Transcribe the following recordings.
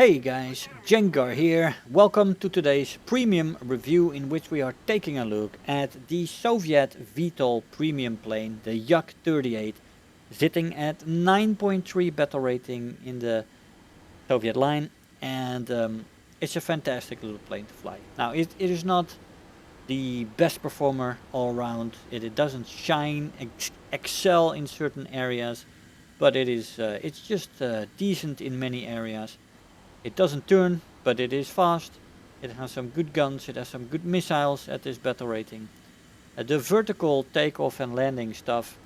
Hey guys, Jengar here. Welcome to today's premium review in which we are taking a look at the Soviet VTOL premium plane, the Yak-38, sitting at 9.3 battle rating in the Soviet line, and it's a fantastic little plane to fly. Now it is not the best performer all around. It doesn't shine, excel in certain areas, but it's just decent in many areas. It doesn't turn, but it is fast. It has some good guns, it has some good missiles at this battle rating. The vertical takeoff and landing stuff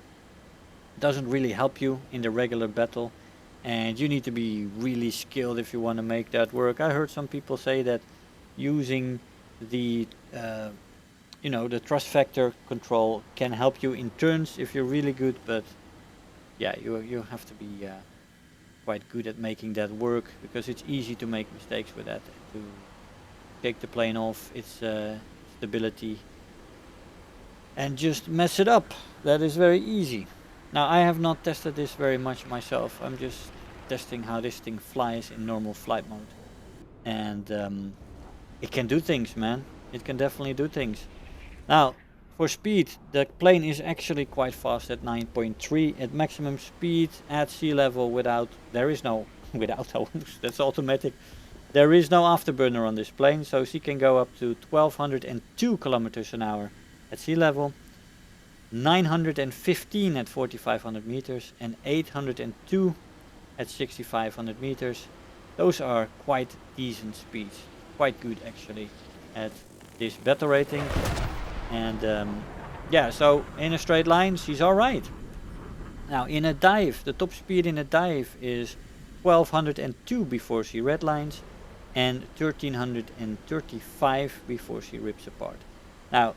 doesn't really help you in the regular battle, and you need to be really skilled if you want to make that work. I heard some people say that using the the thrust factor control can help you in turns if you're really good, but yeah, you have to be quite good at making that work, because it's easy to make mistakes with that, to take the plane off its stability and just mess it up. That is very easy. Now I have not tested this very much myself. I'm just testing how this thing flies in normal flight mode, and it can do things, man. It can definitely do things. Now, for speed, the plane is actually quite fast at 9.3 at maximum speed at sea level there is no, that's automatic. There is no afterburner on this plane, so she can go up to 1202 kilometers an hour at sea level, 915 at 4500 meters, and 802 at 6500 meters. Those are quite decent speeds, quite good actually at this battle rating. And yeah, so in a straight line she's alright. Now in a dive, the top speed in a dive is 1202 before she redlines and 1335 before she rips apart. Now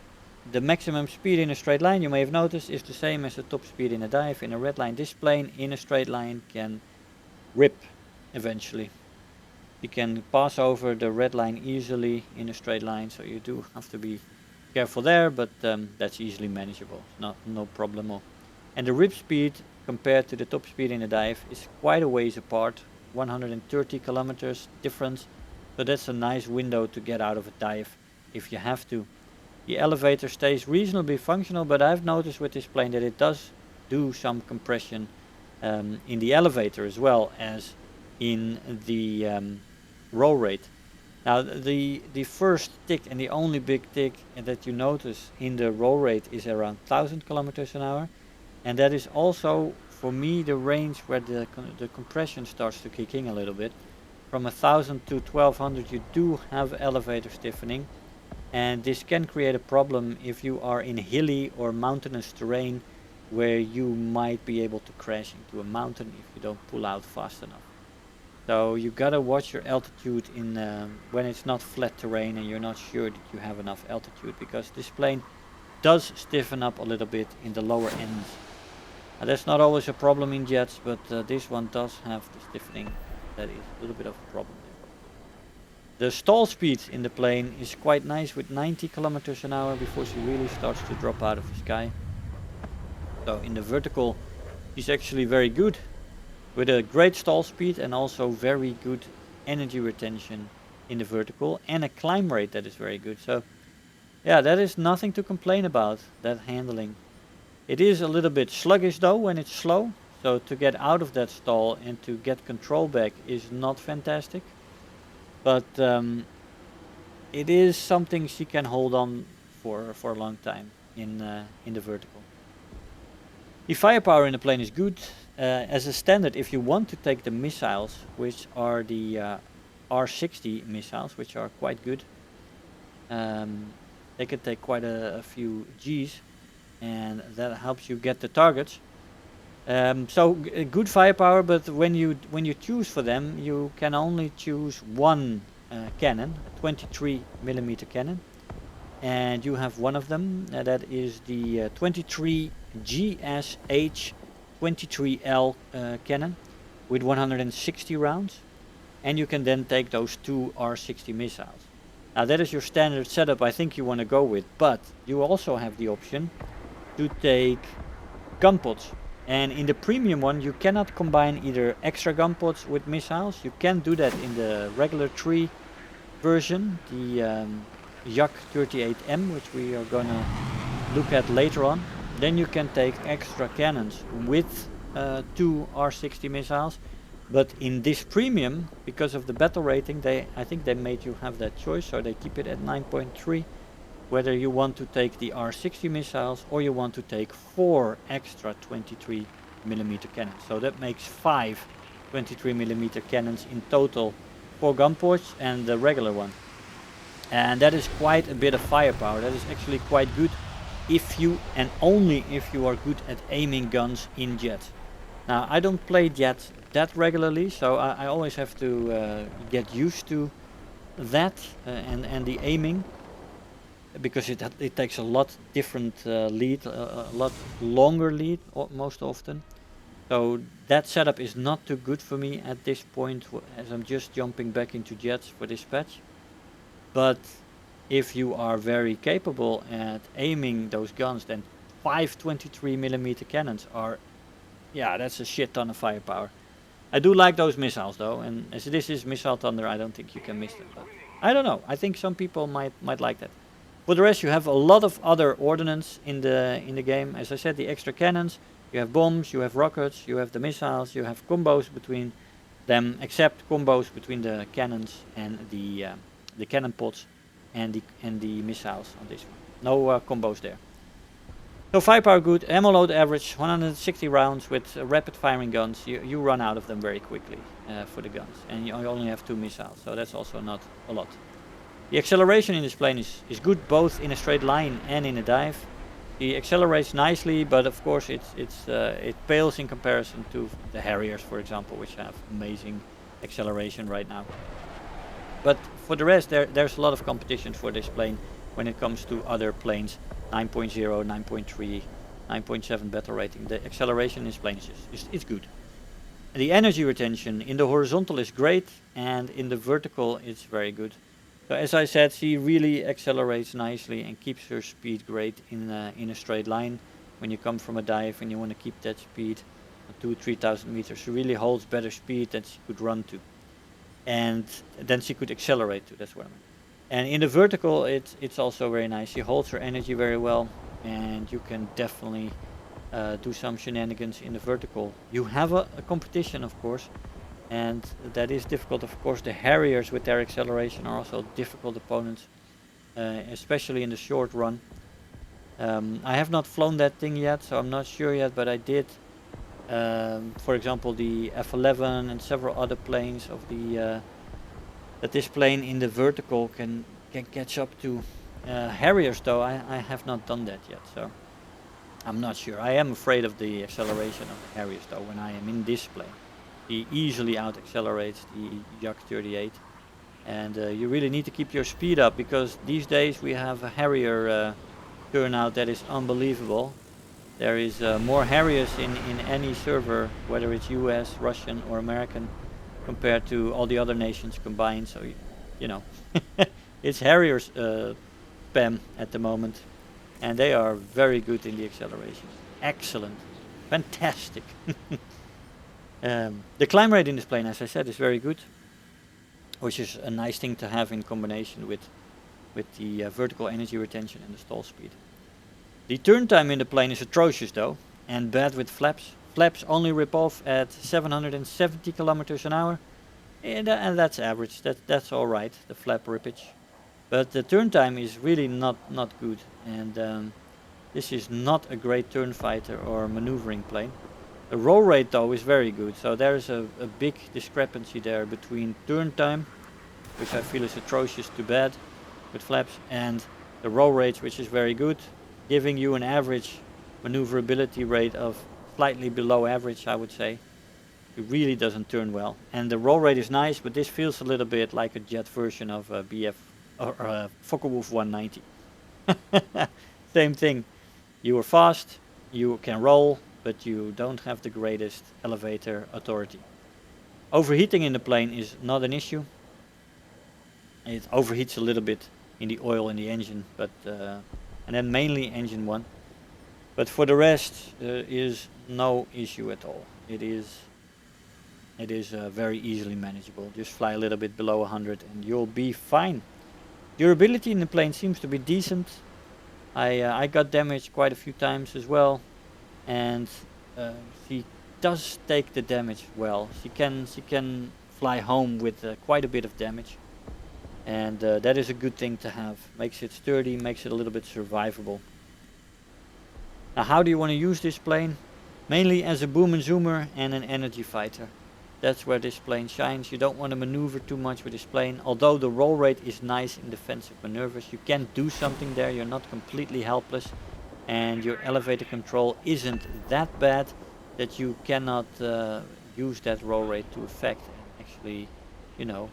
the maximum speed in a straight line, you may have noticed, is the same as the top speed in a dive. In a redline, this plane in a straight line can rip eventually. You can pass over the red line easily in a straight line, so you do have to be careful there, but that's easily manageable, no problem. And the rip speed compared to the top speed in a dive is quite a ways apart, 130 kilometers difference, so that's a nice window to get out of a dive if you have to. The elevator stays reasonably functional, but I've noticed with this plane that it does do some compression in the elevator as well as in the roll rate. Now the first tick and the only big tick that you notice in the roll rate is around 1000 kilometers an hour, and that is also for me the range where the compression starts to kick in a little bit. From 1000 to 1200 you do have elevator stiffening, and this can create a problem if you are in hilly or mountainous terrain where you might be able to crash into a mountain if you don't pull out fast enough. So you gotta watch your altitude in when it's not flat terrain and you're not sure that you have enough altitude, because this plane does stiffen up a little bit in the lower ends. That's not always a problem in jets, but this one does have the stiffening. That is a little bit of a problem there. The stall speed in the plane is quite nice with 90 kilometers an hour before she really starts to drop out of the sky. So in the vertical she's actually very good, with a great stall speed and also very good energy retention in the vertical, and a climb rate that is very good. So yeah, that is nothing to complain about, that handling. It is a little bit sluggish though when it's slow, so to get out of that stall and to get control back is not fantastic, but it is something she can hold on for a long time in the vertical. The firepower in the plane is good. As a standard, if you want to take the missiles, which are the R60 missiles, which are quite good, they can take quite a few Gs, and that helps you get the targets. So good firepower, but when you choose for them, you can only choose one cannon, a 23 millimeter cannon, and you have one of them. That is the 23 GSH 23L cannon with 160 rounds, and you can then take those two R60 missiles. Now that is your standard setup I think you want to go with, but you also have the option to take gun pods, And in the premium one, you cannot combine either extra gun pods with missiles. You can do that in the regular 3 version, the Yak-38M, which we are gonna look at later on. Then you can take extra cannons with 2 R60 missiles. But in this premium, because of the battle rating, I think they made you have that choice, so they keep it at 9.3. Whether you want to take the R60 missiles or you want to take 4 extra 23mm cannons. So that makes 5 23mm cannons in total, 4 gun ports and the regular one. And that is quite a bit of firepower. That is actually quite good if you, and only if you are good at aiming guns in jet. Now, I don't play jet that regularly, so I always have to get used to that and the aiming, because it takes a lot different lead, a lot longer lead most often. So that setup is not too good for me at this point, as I'm just jumping back into jets for this patch. But if you are very capable at aiming those guns, then 5 23mm cannons are, yeah, that's a shit ton of firepower. I do like those missiles though, and as this is Missile Thunder, I don't think you can miss them. But I don't know, I think some people might like that. For the rest, you have a lot of other ordnance in the game. As I said, the extra cannons, you have bombs, you have rockets, you have the missiles, you have combos between them, except combos between the cannons and the cannon pods and the missiles on this one. No combos there. So firepower good, ammo load average 160 rounds with rapid firing guns. You run out of them very quickly for the guns, and you only have 2 missiles, so that's also not a lot. The acceleration in this plane is good both in a straight line and in a dive. He accelerates nicely, but of course it pales in comparison to the Harriers, for example, which have amazing acceleration right now. But for the rest, there's a lot of competition for this plane when it comes to other planes. 9.0, 9.3, 9.7 battle rating. The acceleration in this plane is good. The energy retention in the horizontal is great, and in the vertical it's very good. So as I said, she really accelerates nicely and keeps her speed great in a straight line. When you come from a dive and you want to keep that speed 2,000-3,000 meters, she really holds better speed than she could run to, and then she could accelerate to. That's what I mean. And in the vertical, it's also very nice. She holds her energy very well, and you can definitely do some shenanigans in the vertical. You have a competition, of course, and that is difficult. Of course, the Harriers with their acceleration are also difficult opponents, especially in the short run. I have not flown that thing yet, so I'm not sure yet, but I did, for example, the F-11 and several other planes of the that this plane in the vertical can catch up to Harriers, though I have not done that yet, so I'm not sure. I am afraid of the acceleration of the Harriers, though, when I am in this plane. He easily out accelerates the Yak-38, and you really need to keep your speed up, because these days we have a Harrier turnout that is unbelievable. There is more Harriers in any server, whether it's US, Russian or American, compared to all the other nations combined. So you know, it's Harriers spam at the moment, and they are very good in the acceleration. Excellent, fantastic. The climb rate in this plane, as I said, is very good, which is a nice thing to have in combination with the vertical energy retention and the stall speed. The turn time in the plane is atrocious though, and bad with flaps. Flaps only rip off at 770 kilometers an hour, and that's average. That's all right, the flap rippage. But the turn time is really not good, and this is not a great turn fighter or maneuvering plane. The roll rate though is very good, so there is a big discrepancy there between turn time, which I feel is atrocious to bad with flaps, and the roll rate, which is very good, giving you an average maneuverability rate of slightly below average, I would say. It really doesn't turn well, and the roll rate is nice, but this feels a little bit like a jet version of a BF or Focke-Wulf 190. Same thing. You are fast, you can roll, but you don't have the greatest elevator authority. Overheating in the plane is not an issue. It overheats a little bit in the oil in the engine, but and then mainly engine 1. But for the rest, there is no issue at all. It is very easily manageable. Just fly a little bit below 100 and you'll be fine. Durability in the plane seems to be decent. I got damaged quite a few times as well, and she does take the damage well. She can fly home with quite a bit of damage, and that is a good thing to have. Makes it sturdy, makes it a little bit survivable. Now, how do you want to use this plane? Mainly as a boom and zoomer and an energy fighter. That's where this plane shines. You don't want to maneuver too much with this plane. Although the roll rate is nice in defensive maneuvers, you can do something there. You're not completely helpless, and your elevator control isn't that bad that you cannot use that roll rate to effect and actually, you know,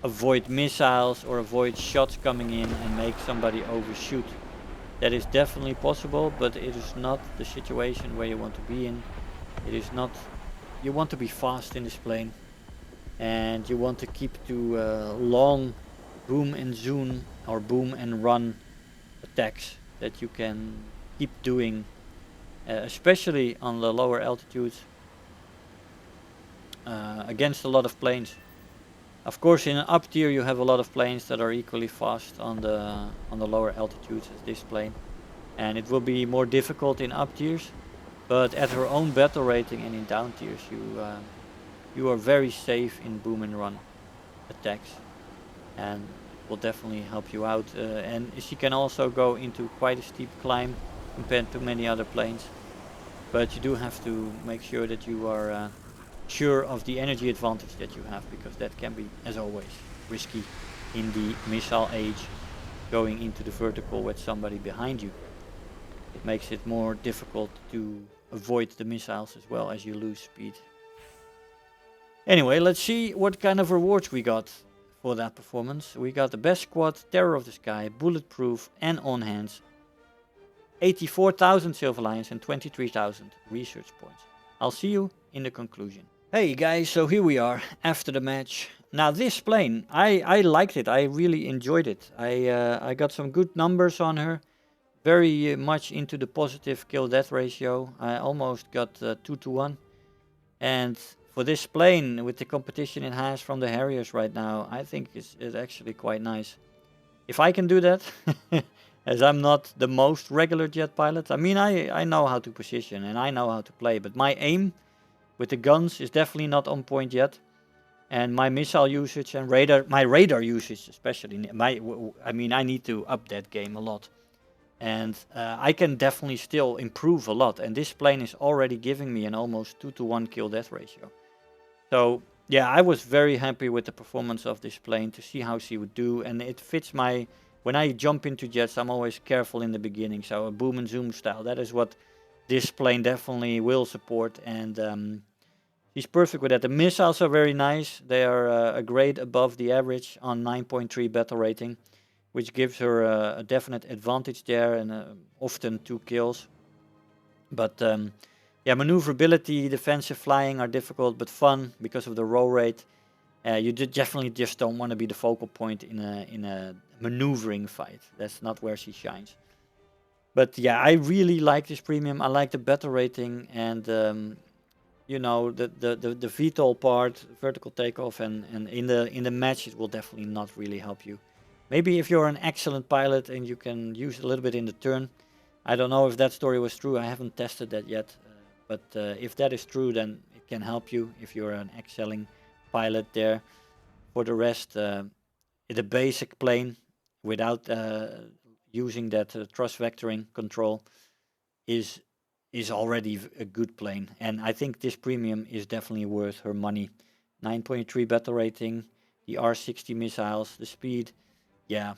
avoid missiles or avoid shots coming in and make somebody overshoot. That is definitely possible, but it is not the situation where you want to be in. It is not. You want to be fast in this plane, and you want to keep to long boom and zoom or boom and run attacks that you can keep doing, especially on the lower altitudes, against a lot of planes. Of course, in an up tier you have a lot of planes that are equally fast on the lower altitudes as this plane, and it will be more difficult in up tiers. But at her own battle rating and in down tiers, you are very safe in boom and run attacks, and will definitely help you out. And she can also go into quite a steep climb compared to many other planes. But you do have to make sure that you are sure of the energy advantage that you have, because that can be, as always, risky in the missile age, going into the vertical with somebody behind you. It makes it more difficult to avoid the missiles as well as you lose speed. Anyway, let's see what kind of rewards we got for that performance. We got the best squad, terror of the sky, bulletproof and on hands, 84,000 Silver Lions and 23,000 research points. I'll see you in the conclusion. Hey guys, so here we are after the match. Now this plane, I liked it. I really enjoyed it. I got some good numbers on her. Very much into the positive kill-death ratio. I almost got 2-to-1. And for this plane, with the competition it has from the Harriers right now, I think it's actually quite nice. If I can do that, as I'm not the most regular jet pilot. I mean, I know how to position and I know how to play, but my aim with the guns is definitely not on point yet. And my missile usage and my radar usage especially, I mean, I need to up that game a lot. And I can definitely still improve a lot. And this plane is already giving me an almost 2-to-1 kill-death ratio. So yeah, I was very happy with the performance of this plane to see how she would do. And it fits my... When I jump into jets, I'm always careful in the beginning. So a boom and zoom style, that is what this plane definitely will support. And she's perfect with that. The missiles are very nice. They are a grade above the average on 9.3 battle rating, which gives her a definite advantage there, and often 2 kills. But yeah, maneuverability, defensive flying are difficult but fun because of the roll rate. You definitely just don't want to be the focal point in a maneuvering fight. That's not where she shines. But yeah, I really like this premium. I like the battle rating, and you know, the VTOL part, vertical takeoff, and in the match it will definitely not really help you. Maybe if you're an excellent pilot and you can use a little bit in the turn. I don't know if that story was true. I haven't tested that yet. But if that is true, then it can help you if you're an excelling pilot there. For the rest, the basic plane without using that thrust vectoring control is already a good plane. And I think this premium is definitely worth her money. 9.3 battle rating, the R60 missiles, the speed. Yeah,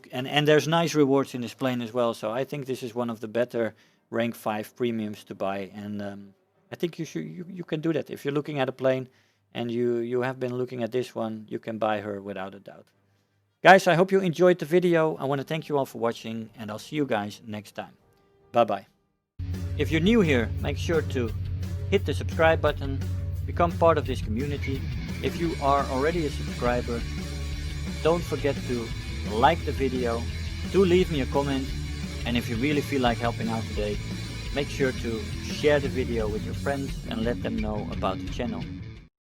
and there's nice rewards in this plane as well. So I think this is one of the better rank 5 premiums to buy, and I think you can do that if you're looking at a plane and you have been looking at this one. You can buy her without a doubt. Guys, I hope you enjoyed the video. I want to thank you all for watching, and I'll see you guys next time. Bye bye. If you're new here, make sure to hit the subscribe button, become part of this community. If you are already a subscriber, don't forget to like the video, do leave me a comment, And if you really feel like helping out today, make sure to share the video with your friends and let them know about the channel.